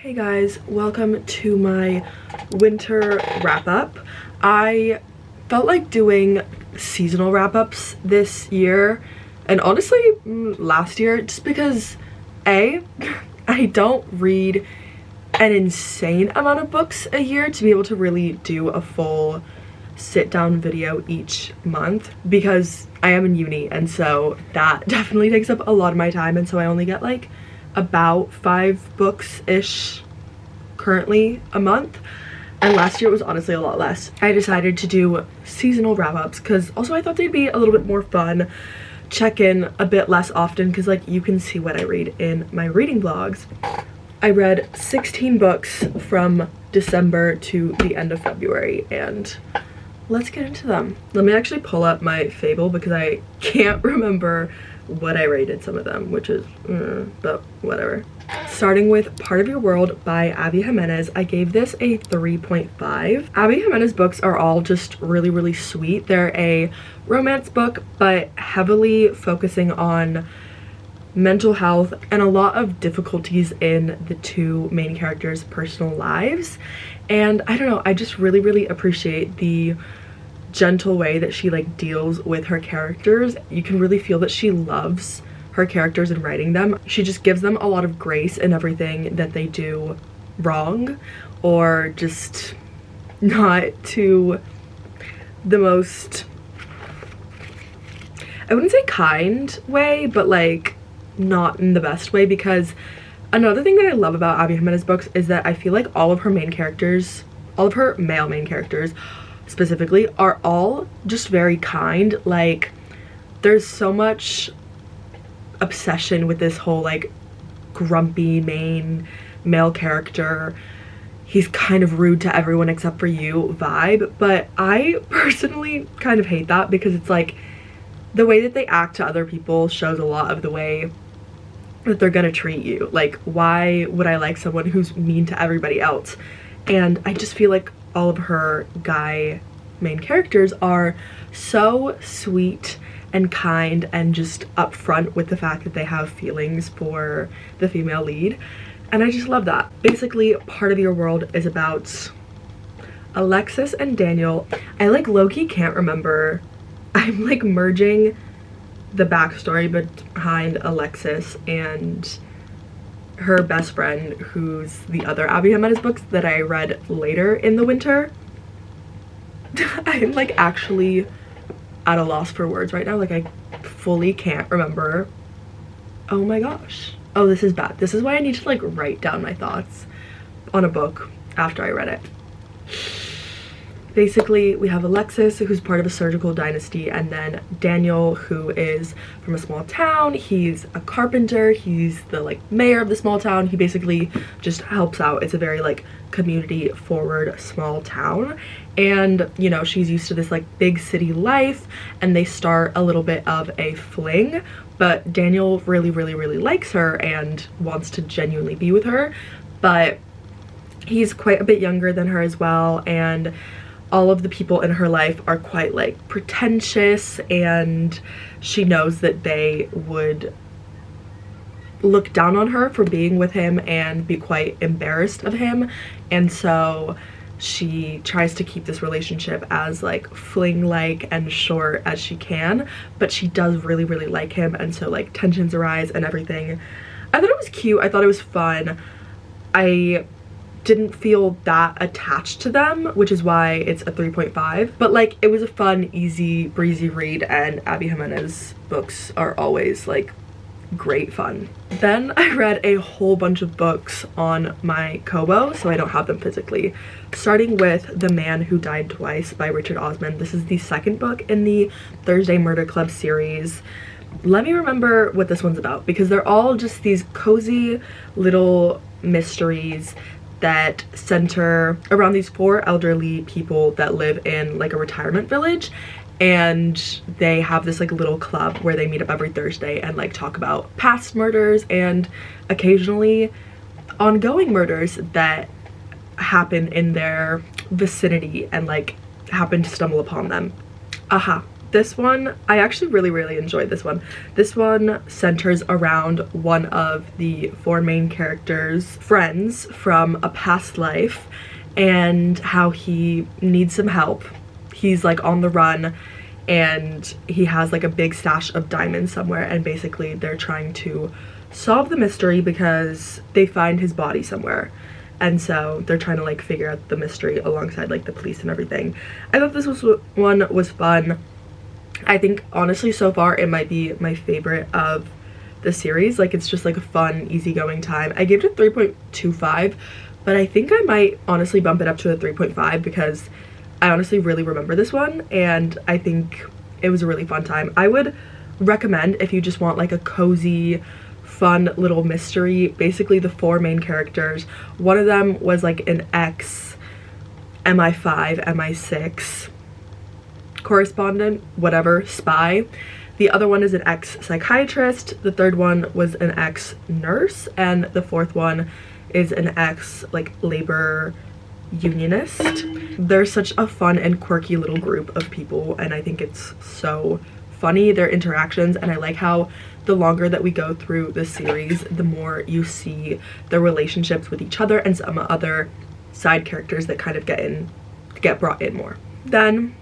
Hey guys, welcome to my winter wrap-up. I felt like doing seasonal wrap-ups this year, and honestly last year, just because I don't read an insane amount of books a year to be able to really do a full sit-down video each month, because I am in uni, and so that definitely takes up a lot of my time, and so I only get like about 5 books-ish currently a month, and last year it was honestly a lot less. I decided to do seasonal wrap-ups because also I thought they'd be a little bit more fun, check in a bit less often, because like you can see what I read in my reading vlogs. I read 16 books from December to the end of February, and let's get into them. Let me actually pull up my Fable because I can't remember what I rated some of them, which is but whatever. Starting with Part of Your World by Abby Jimenez, I gave this a 3.5. Abby Jimenez books are all just really sweet. They're a romance book, but heavily focusing on mental health and a lot of difficulties in the two main characters' personal lives. And I don't know, I just really appreciate the gentle way that she like deals with her characters. You can really feel that she loves her characters and writing them. She just gives them a lot of grace in everything that they do wrong, or just not to the most, I wouldn't say kind way, but like not in the best way. Because another thing that I love about Abby Jimenez books is that I feel like all of her main characters, all of her male main characters specifically, are all just very kind. Like there's so much obsession with this whole like grumpy main male character, he's kind of rude to everyone except for you vibe, but I personally kind of hate that, because it's like the way that they act to other people shows a lot of the way that they're gonna treat you. Like, why would I like someone who's mean to everybody else? And I just feel like all of her guy main characters are so sweet and kind and just upfront with the fact that they have feelings for the female lead, and I just love that. Basically, Part of Your World is about Alexis and Daniel. I like low-key can't remember, I'm like merging the backstory behind Alexis and her best friend, who's the other Abby Jimenez books that I read later in the winter. I'm like actually at a loss for words right now. Like I fully can't remember. Oh my gosh. Oh, this is bad. This is why I need to like write down my thoughts on a book after I read it. Basically, we have Alexis, who's part of a surgical dynasty, and then Daniel, who is from a small town. He's a carpenter. He's the like mayor of the small town. He basically just helps out. It's a very like community forward small town, and you know, she's used to this like big city life, and they start a little bit of a fling, but Daniel really likes her and wants to genuinely be with her, but he's quite a bit younger than her as well, and all of the people in her life are quite like pretentious, and she knows that they would look down on her for being with him and be quite embarrassed of him, and so she tries to keep this relationship as like fling-like and short as she can, but she does really like him, and so like tensions arise and everything. I thought it was cute. I thought it was fun. I didn't feel that attached to them, which is why it's a 3.5, but like it was a fun, easy, breezy read, and Abby Jimenez books are always like great fun. Then I read a whole bunch of books on my Kobo, so I don't have them physically. Starting with The Man Who Died Twice by Richard Osman. This is the second book in the Thursday Murder Club series. Let me remember what this one's about, because they're all just these cozy little mysteries that center around these 4 elderly people that live in like a retirement village, and they have this like little club where they meet up every Thursday and like talk about past murders and occasionally ongoing murders that happen in their vicinity and like happen to stumble upon them. Aha, This one, I actually really enjoyed this one. This one centers around one of the four main characters' friends from a past life and how he needs some help. He's like on the run and he has like a big stash of diamonds somewhere, and basically they're trying to solve the mystery because they find his body somewhere. And so they're trying to like figure out the mystery alongside like the police and everything. I thought this one was fun. I think honestly so far it might be my favorite of the series. Like it's just like a fun, easygoing time. I gave it a 3.25, but I think I might honestly bump it up to a 3.5 because I honestly really remember this one and I think it was a really fun time. I would recommend if you just want like a cozy, fun little mystery. Basically the four main characters, one of them was like an ex MI5, MI6 correspondent, whatever, spy. The other one is an ex-psychiatrist. The third one was an ex-nurse, and the fourth one is an ex like labor unionist. They're such a fun and quirky little group of people, and I think it's so funny, their interactions. And I like how the longer that we go through the series, the more you see the relationships with each other and some other side characters that kind of get brought in more. Then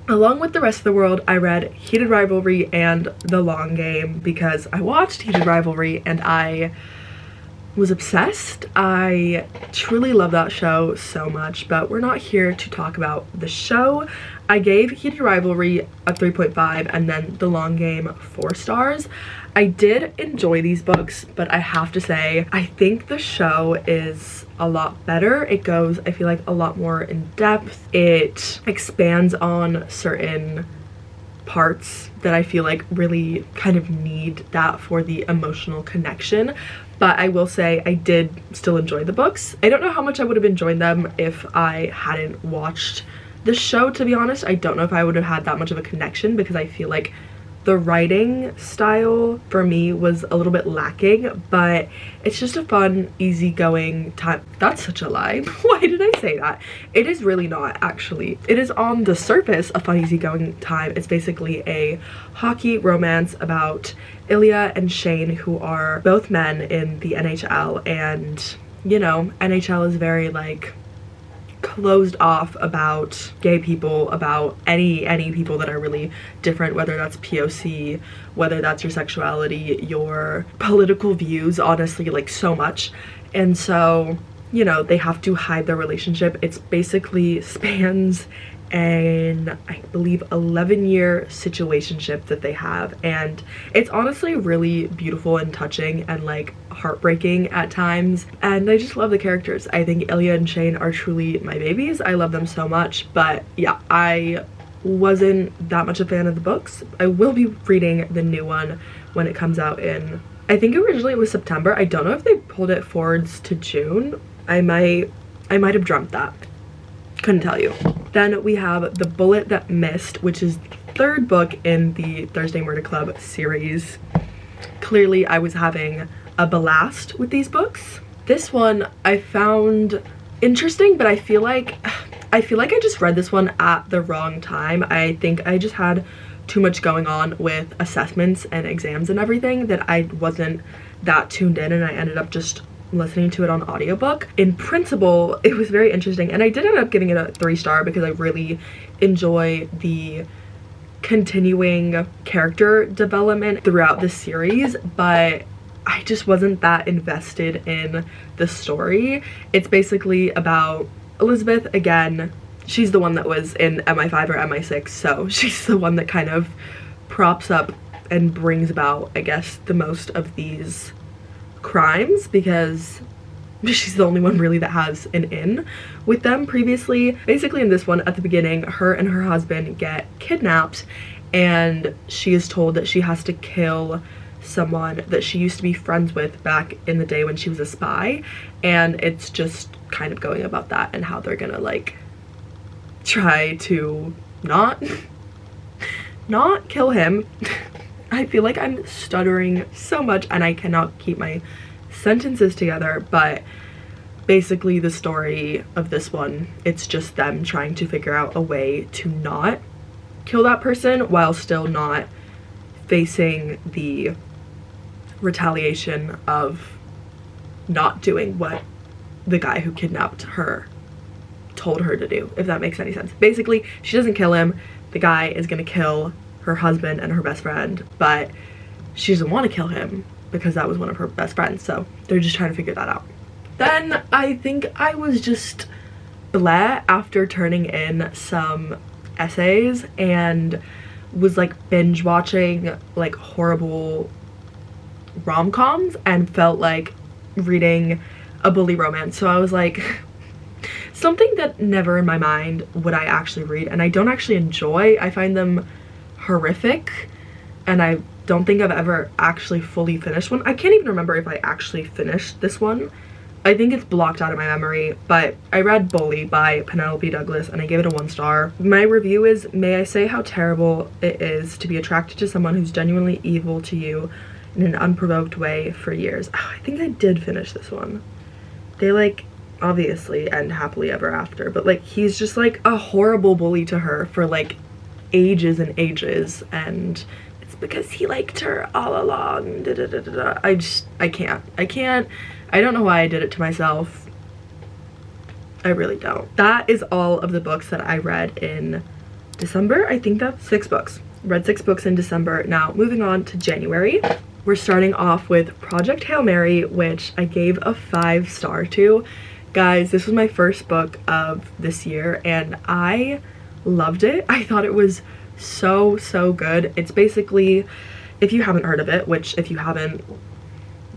along with the rest of the world, I read Heated Rivalry and The Long Game because I watched Heated Rivalry and I was obsessed. I truly love that show so much, but we're not here to talk about the show. I gave Heated Rivalry a 3.5 and then The Long Game 4 stars. I did enjoy these books, but I have to say, I think the show is a lot better. It goes, I feel like, a lot more in depth. It expands on certain parts that I feel like really kind of need that for the emotional connection. But I will say I did still enjoy the books. I don't know how much I would have enjoyed them if I hadn't watched the show, to be honest. I don't know if I would have had that much of a connection because I feel like the writing style for me was a little bit lacking, but it's just a fun, easygoing time. That's such a lie. Why did I say that? It is really not, actually. It is on the surface a fun, easygoing time. It's basically a hockey romance about Ilya and Shane, who are both men in the NHL, and you know, NHL is very like closed off about gay people, about any people that are really different, whether that's POC, whether that's your sexuality, your political views, honestly, like so much. And so, you know, they have to hide their relationship. It's basically spans an, I believe, 11-year situationship that they have, and it's honestly really beautiful and touching and like heartbreaking at times, and I just love the characters. I think Ilya and Shane are truly my babies. I love them so much. But yeah, I wasn't that much a fan of the books. I will be reading the new one when it comes out in, I think originally it was September. I don't know if they pulled it forwards to June. I might have dreamt that. Couldn't tell you. Then we have The Bullet That Missed, which is the third book in the Thursday Murder Club series. Clearly I was having a blast with these books. This one I found interesting, but I feel like I just read this one at the wrong time. I think I just had too much going on with assessments and exams and everything that I wasn't that tuned in, and I ended up just listening to it on audiobook. In principle, it was very interesting, and I did end up giving it a 3-star because I really enjoy the continuing character development throughout the series, but I just wasn't that invested in the story. It's basically about Elizabeth again. She's the one that was in MI5 or MI6, so she's the one that kind of props up and brings about, I guess, the most of these crimes because she's the only one really that has an in with them previously. Basically in this one, at the beginning, her and her husband get kidnapped, and she is told that she has to kill someone that she used to be friends with back in the day when she was a spy, and it's just kind of going about that and how they're gonna like try to not kill him. I feel like I'm stuttering so much and I cannot keep my sentences together, but basically the story of this one, it's just them trying to figure out a way to not kill that person while still not facing the retaliation of not doing what the guy who kidnapped her told her to do, if that makes any sense. Basically, she doesn't kill him. The guy is gonna kill her husband and her best friend, but she doesn't want to kill him because that was one of her best friends, so they're just trying to figure that out. Then I think I was just blah after turning in some essays and was like binge watching like horrible rom-coms and felt like reading a bully romance. So I was like, something that never in my mind would I actually read, and I don't actually enjoy. I find them horrific, and I don't think I've ever actually fully finished one. I can't even remember if I actually finished this one. I think it's blocked out of my memory, but I read Bully by Penelope Douglas and I gave it a 1 star. My review is, may I say how terrible it is to be attracted to someone who's genuinely evil to you in an unprovoked way for years. Oh, I think I did finish this one. They like obviously end happily ever after, but like he's just like a horrible bully to her for like ages and ages, and it's because he liked her all along. I can't. I don't know why I did it to myself. I really don't. That is all of the books that I read in December. I think that's 6 books. Read 6 books in December. Now moving on to January. We're starting off with Project Hail Mary, which I gave a 5 star to. Guys, this was my first book of this year and I loved it. I thought it was so good. It's basically, if you haven't heard of it, which if you haven't,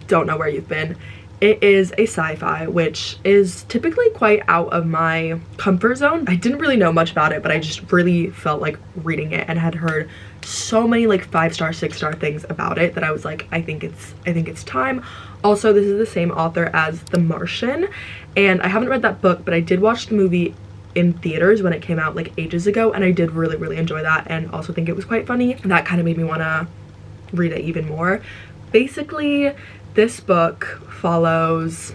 don't know where you've been, it is a sci-fi, which is typically quite out of my comfort zone. I didn't really know much about it, but I just really felt like reading it and had heard so many like 5-star, 6-star things about it that I was like, I think it's time. Also, this is the same author as The Martian, and I haven't read that book, but I did watch the movie in theaters when it came out like ages ago, and I did really enjoy that and also think it was quite funny. That kind of made me want to read it even more. Basically, this book follows,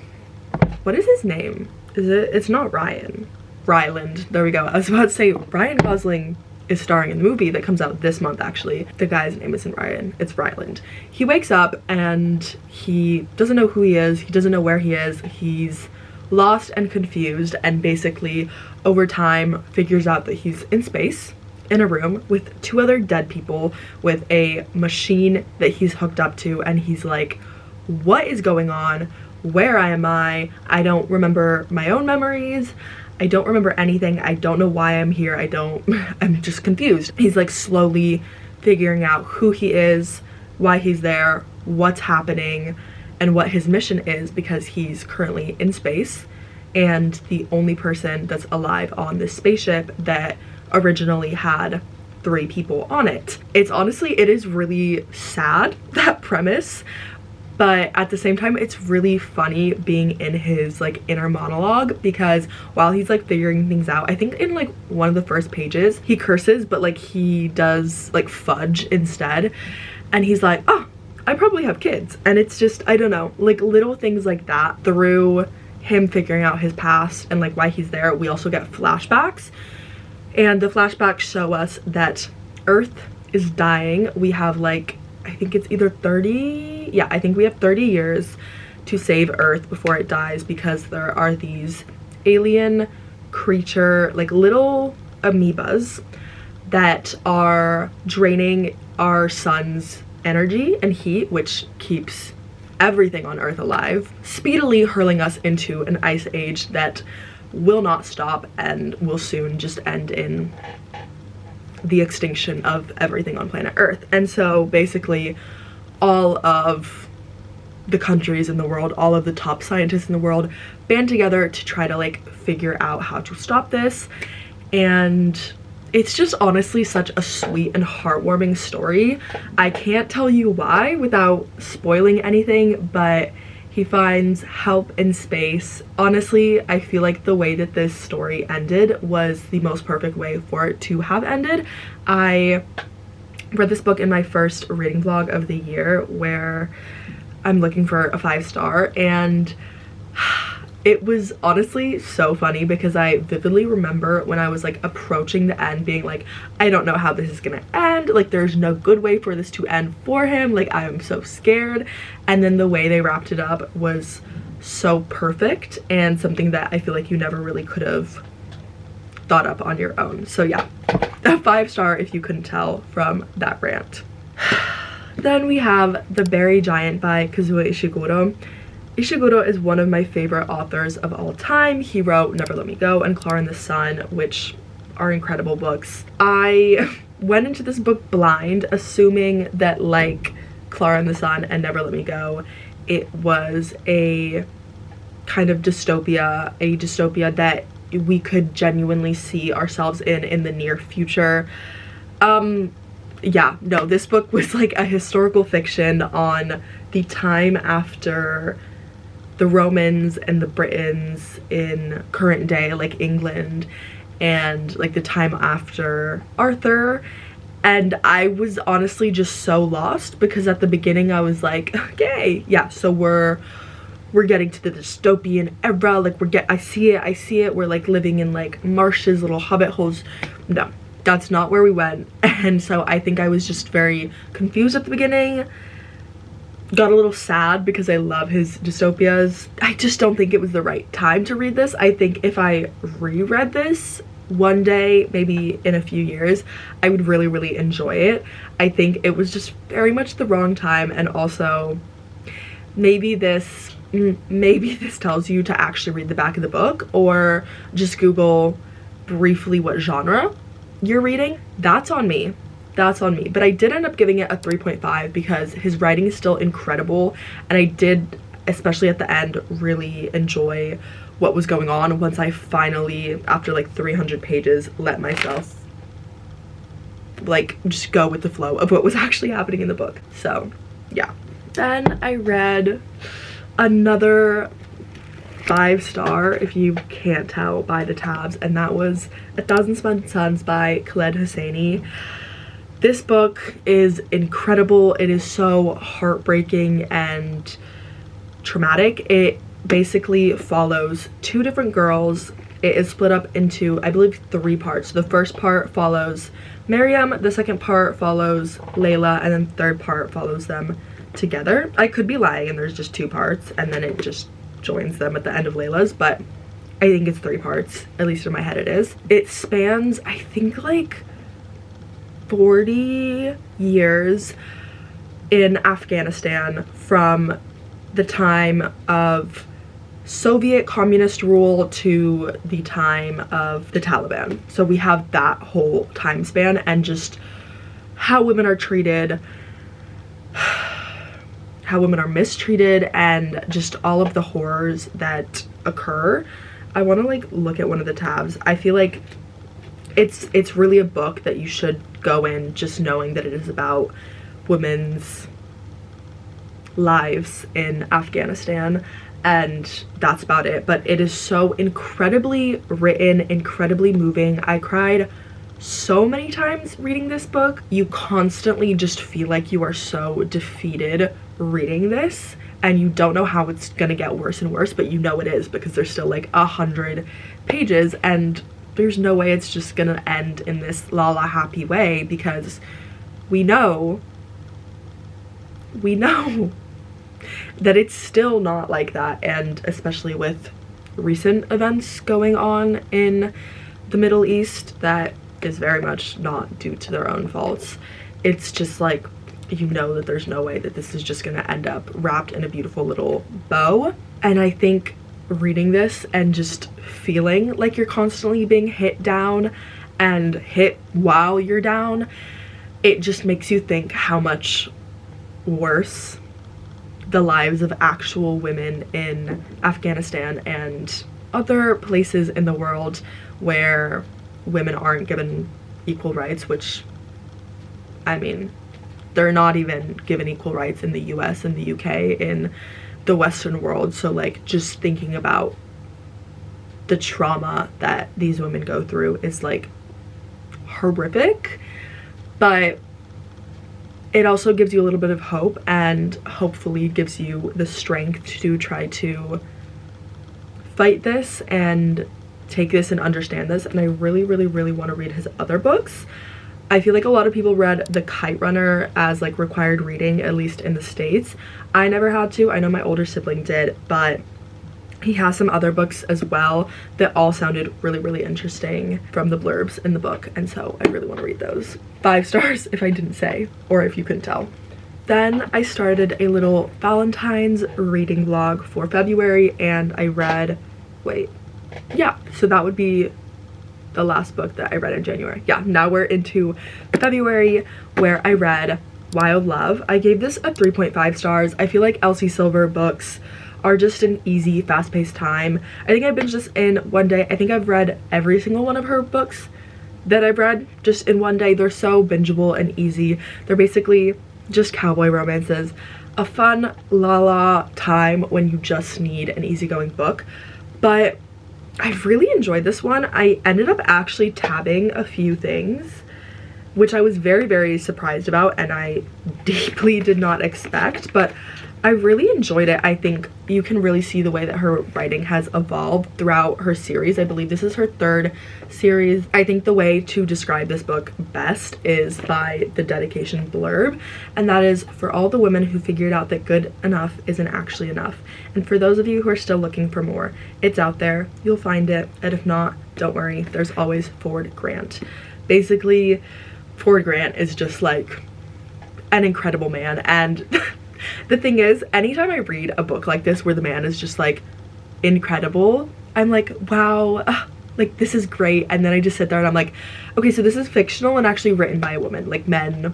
what is his name? It's not Ryan. Ryland. There we go. I was about to say Ryan Gosling is starring in the movie that comes out this month actually. The guy's name isn't Ryan, it's Ryland. He wakes up and he doesn't know who he is, he doesn't know where he is, he's lost and confused, and basically over time figures out that he's in space in a room with 2 other dead people with a machine that he's hooked up to, and he's like, what is going on? Where am I? I don't remember my own memories. I don't remember anything. I don't know why I'm here. I'm just confused. He's like slowly figuring out who he is, why he's there, what's happening, and what his mission is, because he's currently in space and the only person that's alive on this spaceship that originally had 3 people on it. It's honestly, it is really sad, that premise, but at the same time it's really funny being in his like inner monologue, because while he's like figuring things out, I think in like one of the first pages he curses, but like he does like fudge instead, and he's like, oh, I probably have kids. And it's just, I don't know, like little things like that. Through him figuring out his past and like why he's there, we also get flashbacks, and the flashbacks show us that Earth is dying. We have like, I think it's either 30, yeah, I think we have 30 years to save Earth before it dies, because there are these alien creature, like little amoebas that are draining our sun's energy and heat, which keeps everything on Earth alive, speedily hurling us into an ice age that will not stop and will soon just end in the extinction of everything on planet Earth. And so basically all of the countries in the world, all of the top scientists in the world band together to try to like figure out how to stop this. And it's just honestly such a sweet and heartwarming story. I can't tell you why without spoiling anything, but he finds help in space. Honestly, I feel like the way that this story ended was the most perfect way for it to have ended. I read this book in my first reading vlog of the year, where I'm looking for a 5-star, and It was honestly so funny because I vividly remember when I was like approaching the end being like, I don't know how this is gonna end, like there's no good way for this to end for him, like I am so scared. And then the way they wrapped it up was so perfect and something that I feel like you never really could have thought up on your own. So yeah, a 5-star if you couldn't tell from that rant. Then we have The Berry Giant by Kazuo Ishiguro. Ishiguro is one of my favorite authors of all time. He wrote Never Let Me Go and Clara and the Sun, which are incredible books. I went into this book blind, assuming that like Clara and the Sun and Never Let Me Go, it was a kind of dystopia, a dystopia that we could genuinely see ourselves in the near future. Yeah, no, this book was like a historical fiction on the time after the Romans and the Britons in current day, like England, and like the time after Arthur. And I was honestly just so lost because at the beginning I was like, okay, yeah, so we're getting to the dystopian era, like I see it, we're like living in like marshes, little hobbit holes. No, that's not where we went. And so I think I was just very confused at the beginning. Got a little sad because I love his dystopias. I just don't think it was the right time to read this. I think if I reread this one day, maybe in a few years, I would really, really enjoy it. I think it was just very much the wrong time. And also maybe this tells you to actually read the back of the book or just Google briefly what genre you're reading. That's on me. That's on me. But I did end up giving it a 3.5 because his writing is still incredible, and I did, especially at the end, really enjoy what was going on once I finally, after like 300 pages, let myself like just go with the flow of what was actually happening in the book. So yeah. Then I read another 5-star, if you can't tell by the tabs, and that was A Thousand Spent Suns by Khaled Hosseini. This book is incredible. It is so heartbreaking and traumatic. It basically follows 2 different girls. It is split up into, I believe, 3 parts. The first part follows Miriam, the second part follows Layla, and then the third part follows them together. I could be lying and there's just 2 parts and then it just joins them at the end of Layla's, but I think it's 3 parts, at least in my head it is. It spans, I think, like 40 years in Afghanistan from the time of Soviet communist rule to the time of the Taliban. So we have that whole time span and just how women are treated, how women are mistreated, and just all of the horrors that occur. I want to like look at one of the tabs. I feel like it's really a book that you should go in just knowing that it is about women's lives in Afghanistan, and that's about it. But it is so incredibly written, incredibly moving. I cried so many times reading this book. You constantly just feel like you are so defeated reading this and you don't know how it's gonna get worse and worse, but you know it is because there's still like 100 pages and there's no way it's just gonna end in this la la happy way, because we know that it's still not like that. And especially with recent events going on in the Middle East, that is very much not due to their own faults. It's just like, you know that there's no way that this is just gonna end up wrapped in a beautiful little bow. And I think reading this and just feeling like you're constantly being hit down and hit while you're down, it just makes you think how much worse the lives of actual women in Afghanistan and other places in the world where women aren't given equal rights, which, I mean, they're not even given equal rights in the US and the UK, in the Western world. So like just thinking about the trauma that these women go through is like horrific, but it also gives you a little bit of hope and hopefully gives you the strength to try to fight this and take this and understand this, and I really want to read his other books. I feel like a lot of people read The Kite Runner as like required reading, at least in the States. I never had to. I know my older sibling did, but he has some other books as well that all sounded really interesting from the blurbs in the book, and so I really want to read those. 5 stars if I didn't say, or if you couldn't tell. Then I started a little Valentine's reading vlog for February, and I read, so that would be the last book that I read in January. Yeah, now we're into February, where I read Wild Love. I gave this a 3.5 stars. I feel like Elsie Silver books are just an easy, fast-paced time. I think I binged this in one day. I think I've read every single one of her books that I've read just in one day. They're so bingeable and easy. They're basically just cowboy romances. A fun la time when you just need an easygoing book. But I really enjoyed this one. I ended up actually tabbing a few things, which I was very surprised about, and I deeply did not expect, but I really enjoyed it. I think you can really see the way that her writing has evolved throughout her series. I believe this is her 3rd series. I think the way to describe this book best is by the dedication blurb, and that is, for all the women who figured out that good enough isn't actually enough. And for those of you who are still looking for more, it's out there. You'll find it, and if not, don't worry. There's always Ford Grant. Basically, Ford Grant is just like an incredible man, and the thing is, anytime I read a book like this where the man is just like incredible, I'm like, wow, like this is great. And then I just sit there and I'm like, okay, so this is fictional and actually written by a woman. Like men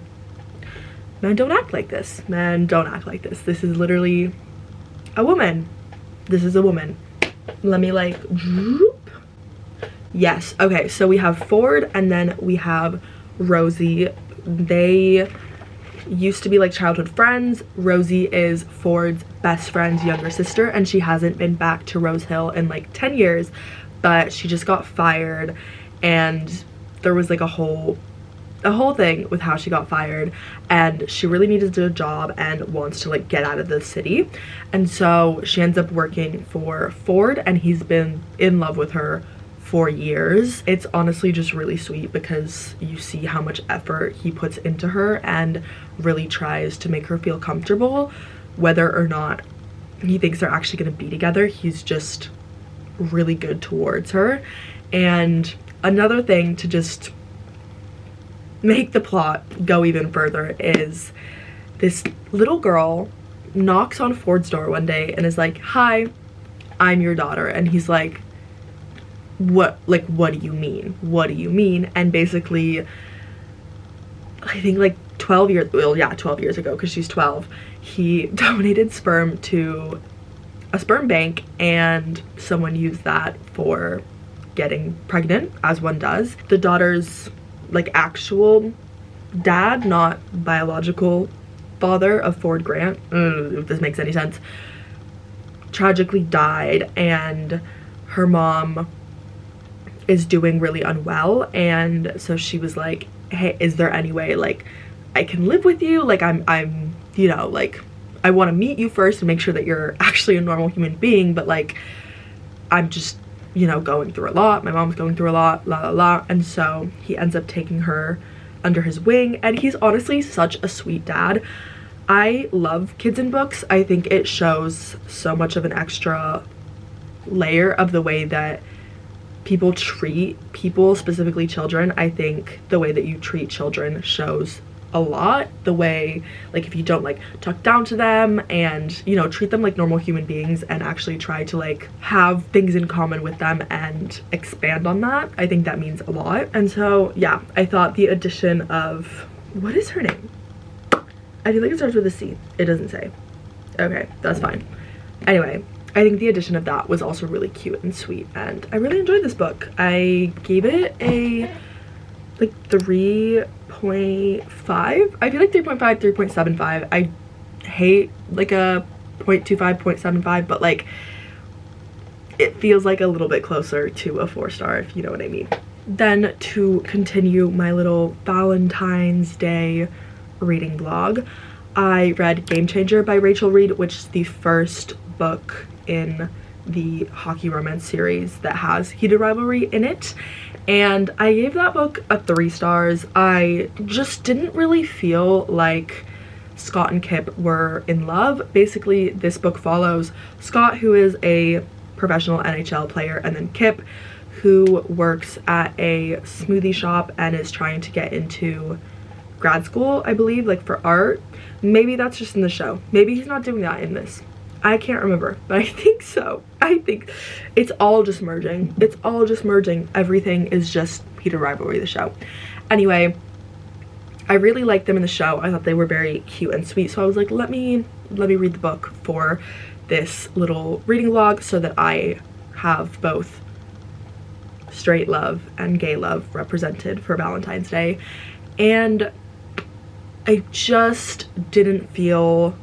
don't act like this. Men don't act like this. This is literally a woman. This is a woman. Let me like droop. Yes. Okay, so we have Ford and then we have Rosie. They used to be like childhood friends. Rosie is Ford's best friend's younger sister, and she hasn't been back to Rose Hill in like 10 years, but she just got fired, and there was like a whole thing with how she got fired, and she really needed a job and wants to like get out of the city, and so she ends up working for Ford, and he's been in love with her for years. It's honestly just really sweet because you see how much effort he puts into her and really tries to make her feel comfortable. Whether or not he thinks they're actually going to be together, he's just really good towards her. And another thing to just make the plot go even further is this little girl knocks on Ford's door one day and is like, "Hi, I'm your daughter." And he's like, what do you mean? And basically, I think like 12 years ago, because she's 12, he donated sperm to a sperm bank, and someone used that for getting pregnant, as one does. The daughter's like actual dad, not biological father of Ford Grant, if this makes any sense, tragically died, and her mom is doing really unwell, and so she was like, "Hey, is there any way like I can live with you? Like I'm you know, like I want to meet you first and make sure that you're actually a normal human being, but like I'm just, you know, going through a lot. My mom's going through a lot, And so he ends up taking her under his wing, and he's honestly such a sweet dad. I love kids in books. I think it shows so much of an extra layer of the way that people treat people, specifically children. I think the way that you treat children shows a lot. The way, like, if you don't like talk down to them and, you know, treat them like normal human beings and actually try to like have things in common with them and expand on that, I think that means a lot. And so yeah, I thought the addition of, what is her name? I feel like it starts with a C. It doesn't say. Okay, that's fine. Anyway, I think the addition of that was also really cute and sweet, and I really enjoyed this book. I gave it a like 3.5. I feel like 3.5, 3.75. I hate like a 0.25, 0.75, but like it feels like a little bit closer to a 4-star, if you know what I mean. Then to continue my little Valentine's Day reading vlog, I read Game Changer by Rachel Reed, which is the first book in the hockey romance series that has heated rivalry in it. And I gave that book a 3 stars. I just didn't really feel like Scott and Kip were in love. Basically, this book follows Scott, who is a professional NHL player, and then Kip, who works at a smoothie shop and is trying to get into grad school, I believe, like for art. Maybe that's just in the show. Maybe he's not doing that in this. I can't remember, but I think so. I think it's all just merging. It's all just merging. Everything is just heated rivalry, the show. Anyway, I really liked them in the show. I thought they were very cute and sweet. So I was like, let me read the book for this little reading vlog so that I have both straight love and gay love represented for Valentine's Day. And I just didn't feel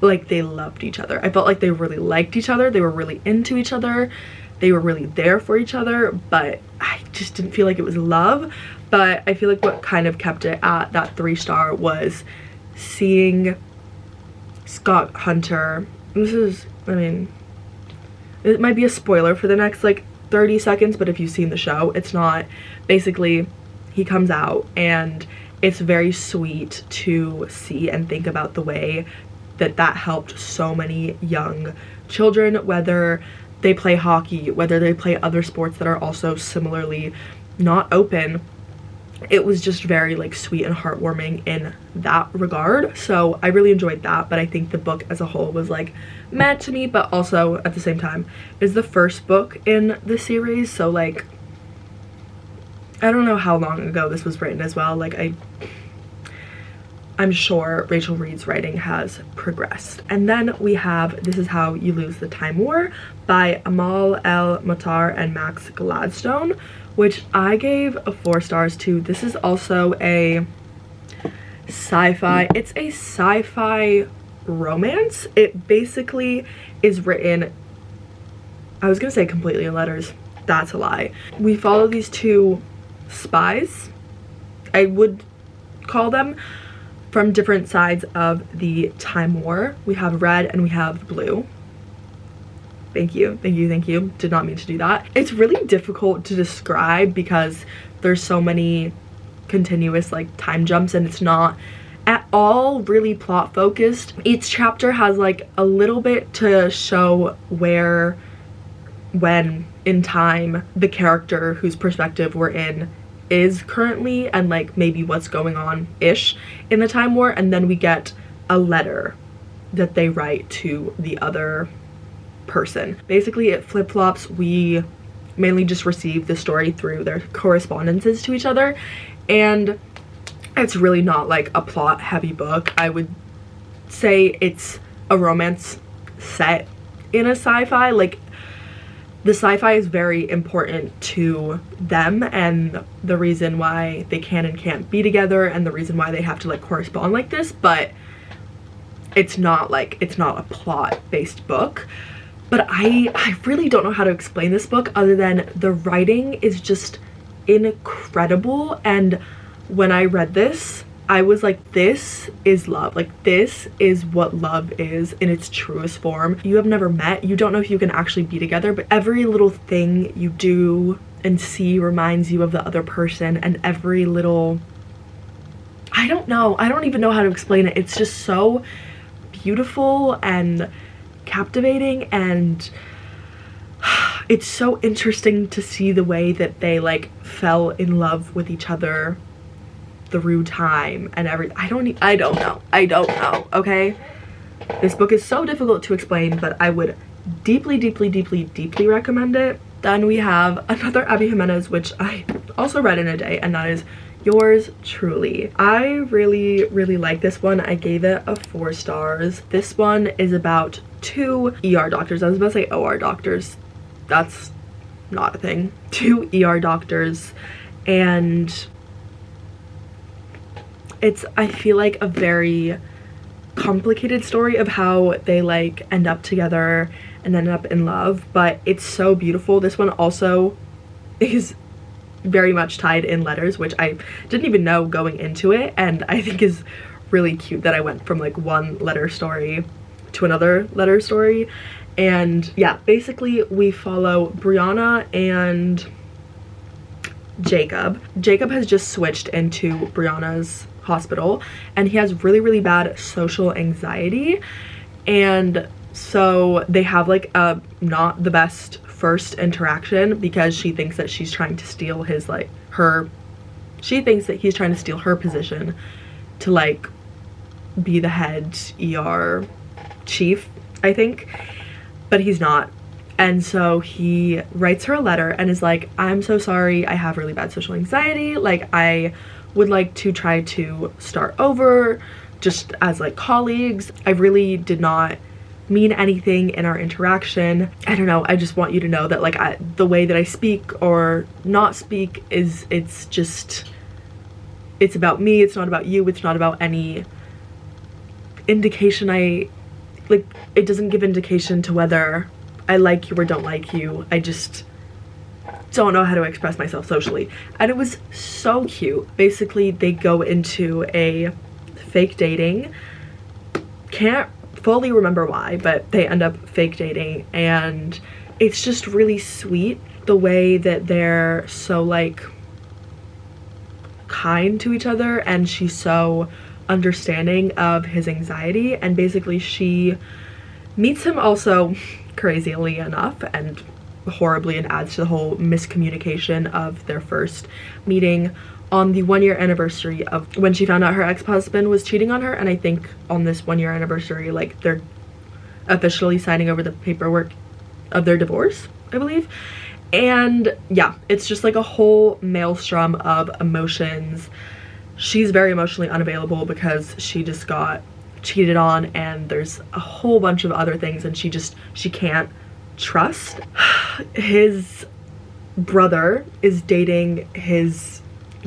like they loved each other. I felt like they really liked each other. They were really into each other. They were really there for each other, but I just didn't feel like it was love. But I feel like what kind of kept it at that 3-star was seeing Scott Hunter. This is, I mean, it might be a spoiler for the next like 30 seconds, but if you've seen the show, it's not. Basically, he comes out and it's very sweet to see and think about the way that helped so many young children, whether they play hockey, whether they play other sports that are also similarly not open. It was just very like sweet and heartwarming in that regard. So I really enjoyed that, but I think the book as a whole was like meh to me, but also at the same time is the first book in the series. So like, I don't know how long ago this was written as well. Like I'm sure Rachel Reed's writing has progressed. And then we have This Is How You Lose the Time War by Amal El Matar and Max Gladstone, which I gave a 4 stars to. This is also a sci-fi. It's a sci-fi romance. It basically is written, I was gonna say completely in letters. That's a lie. We follow these 2 spies, I would call them, from different sides of the Time War. We have red and we have blue. Thank you, thank you, thank you. Did not mean to do that. It's really difficult to describe because there's so many continuous like time jumps and it's not at all really plot focused. Each chapter has like a little bit to show where, when in time the character whose perspective we're in is currently, and like maybe what's going on ish in the Time War. And then we get a letter that they write to the other person. Basically it flip-flops. We mainly just receive the story through their correspondences to each other, and it's really not like a plot heavy book. I would say it's a romance set in a sci-fi. Like the sci-fi is very important to them and the reason why they can and can't be together and the reason why they have to like correspond like this, but it's not a plot based book. But I really don't know how to explain this book other than the writing is just incredible. And when I read this, I was like, this is love. Like this is what love is in its truest form. You have never met, you don't know if you can actually be together, but every little thing you do and see reminds you of the other person, and every little, I don't know, I don't even know how to explain it. It's just so beautiful and captivating, and it's so interesting to see the way that they like fell in love with each other through time and everything. I don't know, okay? This book is so difficult to explain, but I would deeply recommend it. Then we have another Abby Jimenez, which I also read in a day, and that is Yours Truly. I really like this one. I gave it a 4 stars. This one is about 2 ER doctors. I was about to say OR doctors. That's not a thing. 2 ER doctors, and it's, I feel like, a very complicated story of how they like end up together and end up in love, but it's so beautiful. This one also is very much tied in letters, which I didn't even know going into it, and I think is really cute that I went from like one letter story to another letter story. And yeah, basically we follow Brianna and Jacob. Jacob has just switched into Brianna's hospital, and he has really bad social anxiety, and so they have like a not the best first interaction because she thinks that she's trying to steal his like her she thinks that he's trying to steal her position to like be the head ER chief, I think, but he's not. And so he writes her a letter and is like, I'm so sorry, I have really bad social anxiety, like I would like to try to start over just as like colleagues. I really did not mean anything in our interaction. I don't know, I just want you to know that like the way that I speak or not speak is it's about me, it's not about you, it's not about any indication it doesn't give indication to whether I like you or don't like you. I just don't know how to express myself socially. And it was so cute. Basically, they go into a fake dating. Can't fully remember why, but they end up fake dating, and it's just really sweet the way that they're so like kind to each other, and she's so understanding of his anxiety. And basically she meets him also crazily enough and horribly, and adds to the whole miscommunication of their first meeting on the 1-year anniversary of when she found out her ex-husband was cheating on her. And I think on this 1-year anniversary, like they're officially signing over the paperwork of their divorce, I believe. And yeah, it's just like a whole maelstrom of emotions. She's very emotionally unavailable because she just got cheated on, and there's a whole bunch of other things, and she can't trust. His brother is dating his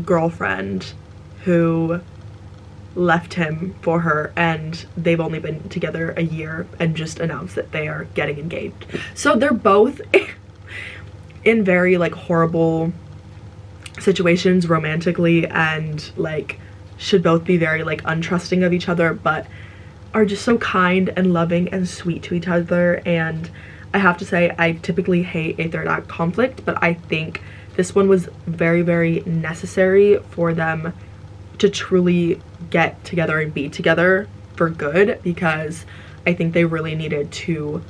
girlfriend who left him for her, and they've only been together a year and just announced that they are getting engaged. So they're both in very like horrible situations romantically, and like should both be very like untrusting of each other, but are just so kind and loving and sweet to each other. And I have to say, I typically hate a third act conflict, but I think this one was very necessary for them to truly get together and be together for good, because I think they really needed to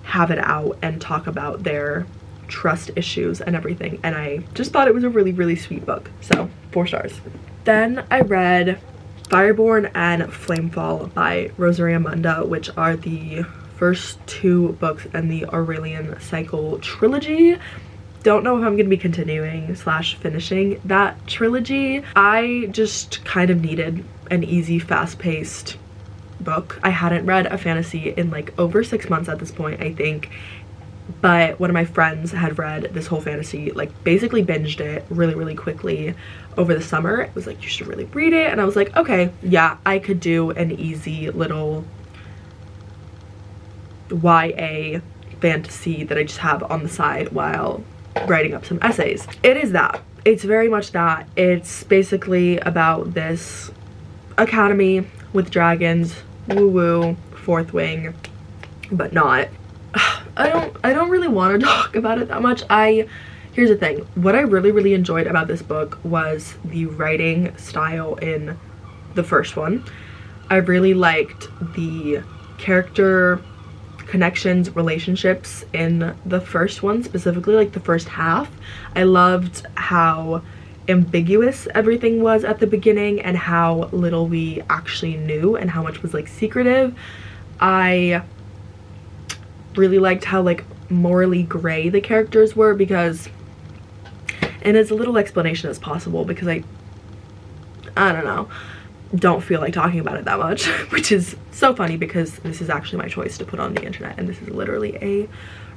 have it out and talk about their trust issues and everything. And I just thought it was a really sweet book, so 4 stars. Then I read Fireborn and Flamefall by Rosaria Munda, which are the first 2 books in the Aurelian Cycle trilogy. Don't know if I'm gonna be continuing / finishing that trilogy. I just kind of needed an easy, fast-paced book. I hadn't read a fantasy in like over 6 months at this point, I think, but one of my friends had read this whole fantasy, like basically binged it really quickly over the summer. It was like, you should really read it, and I was like, okay, yeah, I could do an easy little YA fantasy that I just have on the side while writing up some essays. It is that. It's very much that. It's basically about this academy with dragons, woo 4th wing, but not. I don't really want to talk about it that much. Here's the thing. What I really enjoyed about this book was the writing style in the first one. I really liked the character connections, relationships in the first one, specifically like the first half. I loved how ambiguous everything was at the beginning and how little we actually knew and how much was like secretive. I really liked how like morally gray the characters were, because, and as a little explanation as possible, because I don't know, don't feel like talking about it that much, which is so funny because this is actually my choice to put on the internet, and this is literally a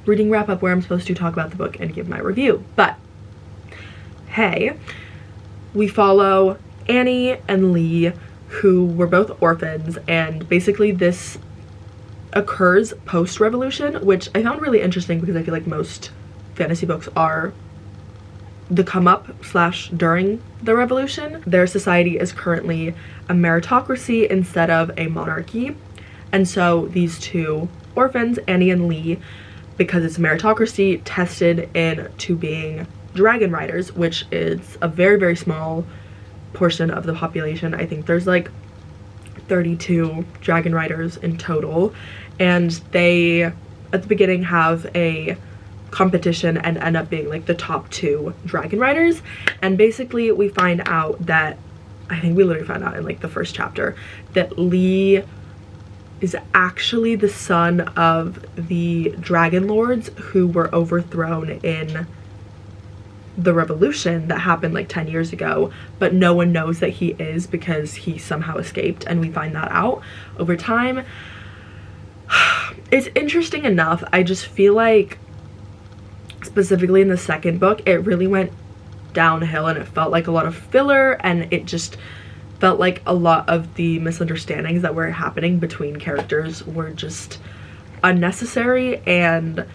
reading wrap up where I'm supposed to talk about the book and give my review. But hey, we follow Annie and Lee, who were both orphans, and basically this occurs post-revolution, which I found really interesting because I feel like most fantasy books are the come up / during the revolution. Their society is currently a meritocracy instead of a monarchy, and so these 2 orphans, Annie and Lee, because it's a meritocracy, tested into being dragon riders, which is a very, very small portion of the population. I think there's like 32 dragon riders in total, and they at the beginning have a competition and end up being like the top 2 dragon riders. And basically we find out that, I think we literally found out in like the first chapter, that Lee is actually the son of the dragon lords who were overthrown in the revolution that happened like 10 years ago, but no one knows that he is because he somehow escaped, and we find that out over time. It's interesting enough. I just feel like specifically in the second book it really went downhill, and it felt like a lot of filler, and it just felt like a lot of the misunderstandings that were happening between characters were just unnecessary, and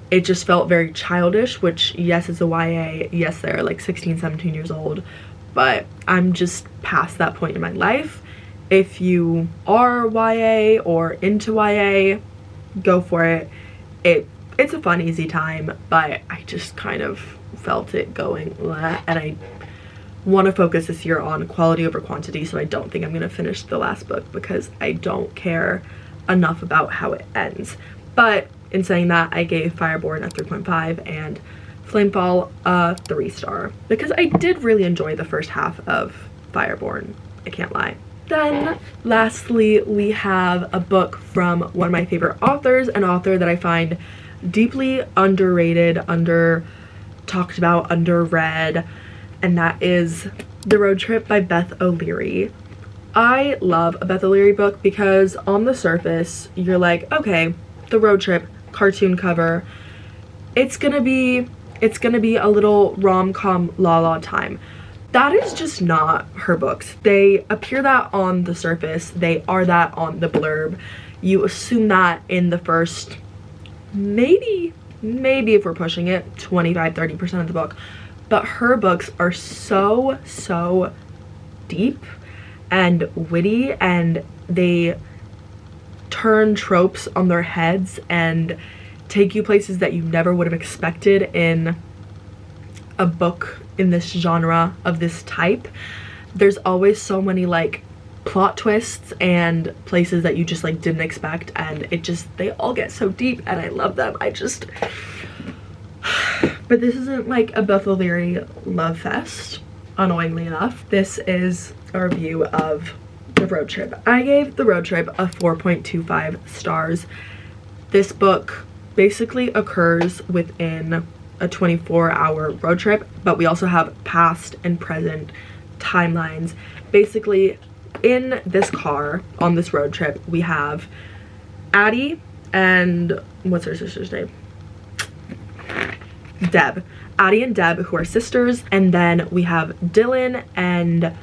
it just felt very childish, which, yes, it's a YA, yes, they're like 16, 17 years old, but I'm just past that point in my life. If you are YA or into YA, go for it. It's a fun, easy time, but I just kind of felt it going bleh, and I want to focus this year on quality over quantity, so I don't think I'm going to finish the last book because I don't care enough about how it ends. But in saying that, I gave Fireborn a 3.5 and Flamefall a 3-star because I did really enjoy the first half of Fireborn, I can't lie. Then lastly, we have a book from one of my favorite authors, an author that I find deeply underrated, talked about, underread, and that is The Road Trip by Beth O'Leary. I love a Beth O'Leary book because on the surface you're like, okay, The Road Trip, cartoon cover, it's gonna be a little rom-com la time. That is just not her books. They appear that on the surface, they are that on the blurb. You assume that in the first maybe if we're pushing it 25-30% of the book, but her books are so deep and witty, and they turn tropes on their heads and take you places that you never would have expected in a book in this genre of this type. There's always so many like plot twists and places that you just like didn't expect, and they all get so deep and I love them. But this isn't like a Beth O'Leary love fest, annoyingly enough. This is a review of The Road Trip. I gave The Road Trip a 4.25 stars. This book basically occurs within a 24-hour road trip, but we also have past and present timelines. Basically, in this car on this road trip, we have Addie and what's her sister's name? Deb. Addie and Deb, who are sisters, and then we have Dylan and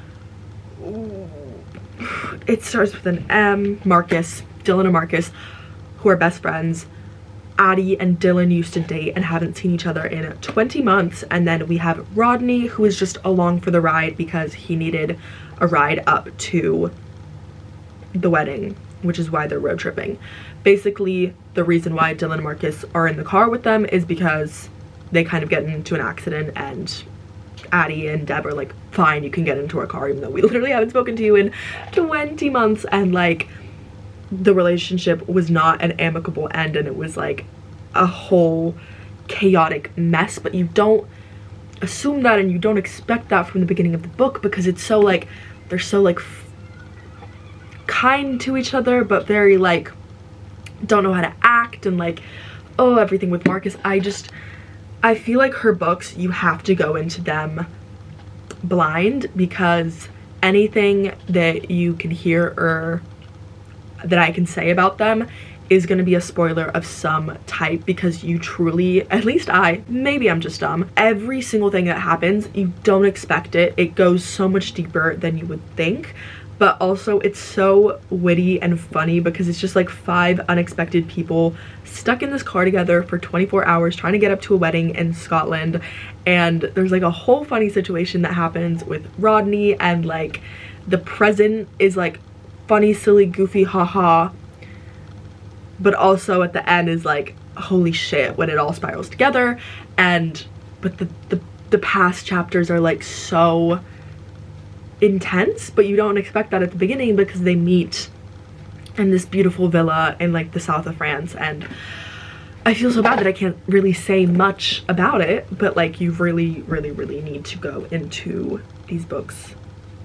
it starts with an M, Marcus. Dylan and Marcus, who are best friends. Addie and Dylan used to date and haven't seen each other in 20 months. And then we have Rodney, who is just along for the ride because he needed a ride up to the wedding, which is why they're road tripping. Basically, the reason why Dylan and Marcus are in the car with them is because they kind of get into an accident, and Addie and Deb are like, fine, you can get into our car even though we literally haven't spoken to you in 20 months. And like, the relationship was not an amicable end, and it was like a whole chaotic mess, but you don't assume that and you don't expect that from the beginning of the book because it's so like, they're so like kind to each other but very like don't know how to act, and like, oh, everything with Marcus. I feel like her books, you have to go into them blind because anything that you can hear or that I can say about them is going to be a spoiler of some type, because you truly, at least maybe I'm just dumb, every single thing that happens, you don't expect it. It goes so much deeper than you would think, but also it's so witty and funny because it's just like 5 unexpected people stuck in this car together for 24 hours trying to get up to a wedding in Scotland. And there's like a whole funny situation that happens with Rodney, and like the present is like funny, silly, goofy, haha. but also at the end is like, holy shit, when it all spirals together. And but the past chapters are like so intense, but you don't expect that at the beginning because they meet in this beautiful villa in like the south of France. And I feel so bad that I can't really say much about it, but like you really need to go into these books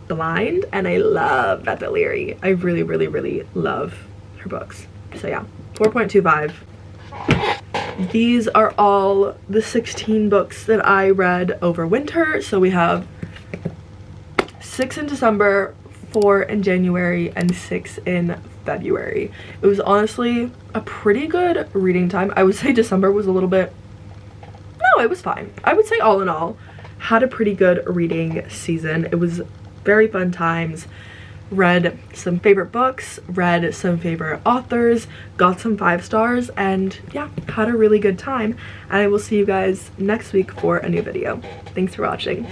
blind. And I love Beth O'Leary. I really love her books. So yeah, 4.25. These are all the 16 books that I read over winter. So we have 6 in December, 4 in January, and 6 in February. It was honestly a pretty good reading time. I would say December was a little bit, no, it was fine. I would say all in all, had a pretty good reading season. It was very fun times. Read some favorite books, read some favorite authors, got some 5 stars, and yeah, had a really good time. And I will see you guys next week for a new video. Thanks for watching.